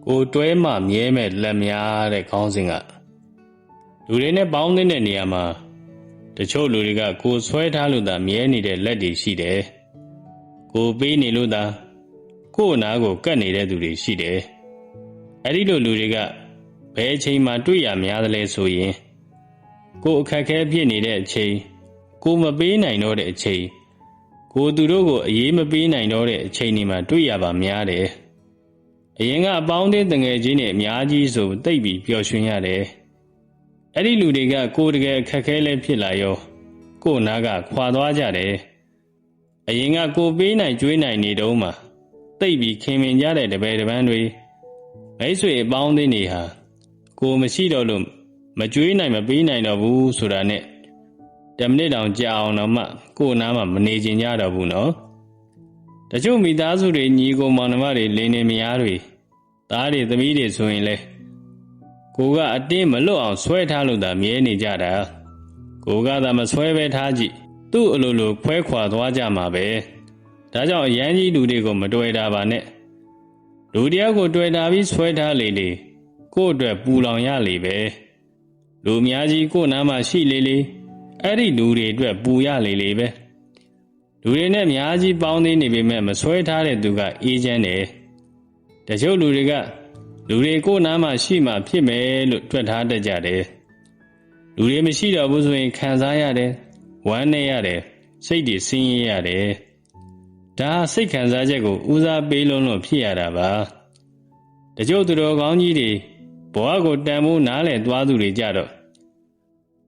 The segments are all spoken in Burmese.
ကိုတွဲမှမြဲမဲ့လက်များတဲ့ခေါင်းစဉ်ကလူတွေနဲ့ပေါင်းတဲ့နေရာမှာတချို့လူတွေကကိုဆွဲထားလို့သာမြဲနေတဲ့လက်တွေရှိတယ်။ကိုပေးနေလို့သာကို့အနာကိုကတ်နေတဲ့သူတွေရှိတယ်။အဲဒီလိုလူတွေကဘယ်အချိန်မှတွေ့ရများသလဲဆိုရင်ကိုအခက်အခဲဖြစ်နေတဲ့အချိန်ကိုမပေးနိုင်တော့တဲ့အချိန်ကိုသူတို့ကိုအေးမပေးနိုင်တော့တဲ့အချိန်တွေမှာတွေ့ရပါများတယ်။အရင်ကအပေါင်းအသင်းတငယ်ချင်းတွေအများကြီးဆိုတိတ်ပြီးပျော်ရွှင်ရတယ်။အဲ့ဒီလူတွေကကိုတကယ်အခက်ခဲလဲဖြစ်လာရောကိုနားကခွာသွားကြတယ်။အရင်ကကိုပေးနိုင်ကျွေးနိုင်နေတော့မှတိတ်ပြီးခင်မင်ကြတဲ့တပည့်တပန်းတွေမိတ်ဆွေအပေါင်းအသင်းတွေဟာကိုမရှိတော့လို့မကျွေးနိုင်မပေးနိုင်တော့ဘူးဆိုတာနဲ့10 မိနစ်တောင်ကြာအောင်တော့မှကိုနားမှာမနေချင်ကြတော့ဘူးနော်တချို့မိသားစုတွေညီကိုမောင်နှမတွေလင်းနေမယားတွေသားတွေသမီးတွေဆိုရင်လဲကိုကအတင်းမလွတ်အောင်ဆွဲထားလို့သာမြဲနေကြတာကိုကသာမဆွဲပဲထားကြည့်သူ့အလိုလိုဖွဲခွာသွားကြမှာပဲဒါကြောင့်အရန်ကြီးလူတွေကိုမတွေ့တာပါနဲ့လူတယောက်ကိုတွေ့တာပြီးဆွဲထားလေလေကို့အတွက်ပူလောင်ရလေပဲလူအများကြီးကို့နားမှာရှိလေလေအဲ့ဒီလူတွေအတွက်ပူရလေလေပဲလူတွေနဲ့အများကြီးပေါင်းသေးနေပေမဲ့မဆွဲထားတဲ့သူကအေးချမ်းတယ်တချို့လူတွေကလူတွေကို့နားမှာရှိမှဖြစ်မယ်လို့တွက်ထားတတ်ကြတယ်လူတွေမရှိတော့ဘူးဆိုရင်ခံစားရတယ်ဝမ်းနည်းရတယ်စိတ်တွေဆင်းရဲရတယ်ဒါစိတ်ခံစားချက်ကိုဦးစားပေးလို့ဖြစ်ရတာပါတချို့သူတော်ကောင်းကြီးတွေဘဝကိုတန်ဖိုးနားလည်သွားသူတွေကြတော့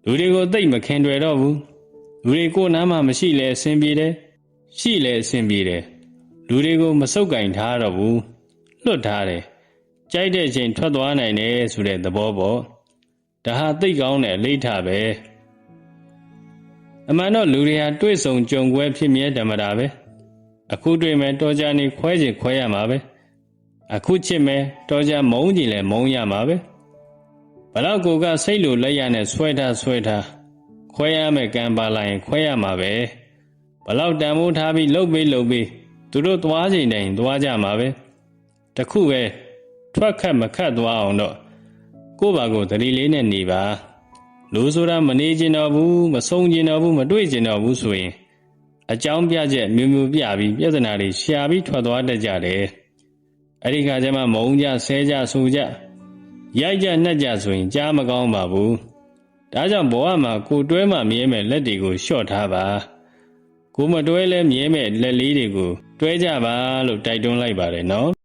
လူတွေကိုသိပ်မခင်တွေ့တော့ဘူးလူတွေကိုနားမှာမရှိလဲအဆင်ပြေတယ်ရှိလဲအဆင်ပြေတယ်လူတွေကိုမစုပ်ကင်ထားတော့ဘူးလွတ်ထားတယ်ကြိုက်တဲ့အချိန်ထွက်သွားနိုင်တယ်ဆိုတဲ့သဘောပေါ့ဒါဟာသိပ်ကောင်းတဲ့အလေးထားပဲအမှန်တော့လူတွေဟာတွေ့ဆုံကြုံကွဲဖြစ်မြဲဓမ္မတာပဲအခုတွေ့မယ်တော်ကြနေခွဲချင်ခွဲရမှာပဲအခုချစ်မယ်တော်ကြမုန်းကြည့်လဲမုန်းရမှာပဲဘလောက်ကိုကစိတ်လိုလက်ရနဲ့ဆွဲထားခွဲရမယ်ကံပါလာရင်ခွဲရမှာပဲဘလောက်တန်ဖိုးထားပြီးလှုပ်ပေးသူတို့သွားချိန်တိုင်းသွားကြမှာပဲတခုပဲထွက်ခတ်မခတ်သွားအောင်တော့ကိုယ့်ဘာကိုသတိလေးနဲ့နေပါလူဆိုတာမနေကျင်တော့ဘူးမဆုံးကျင်တော့ဘူးမတွေ့ကျင်တော့ဘူးဆိုရင်အကြောင်းပြချက်မျိုးမျိုးပြပြီးပြဿနာတွေရှာပြီးထွက်သွားတတ်ကြတယ်အဲ့ဒီခါကျမှမုန်းကြဆဲကြဆူကြရိုက်ကြနှက်ကြဆိုရင်ကြားမကောင်းပါဘူးဒါကြောင့်ဘဝမှာကိုတွဲမှမြဲမဲ့လက်တွေကိုလျှော့ထားပါကိုမတွဲလဲမြဲမဲ့လက်လေးတွေကိုတွဲကြပါလို့တိုက်တွန်းလိုက်ပါတယ်နော်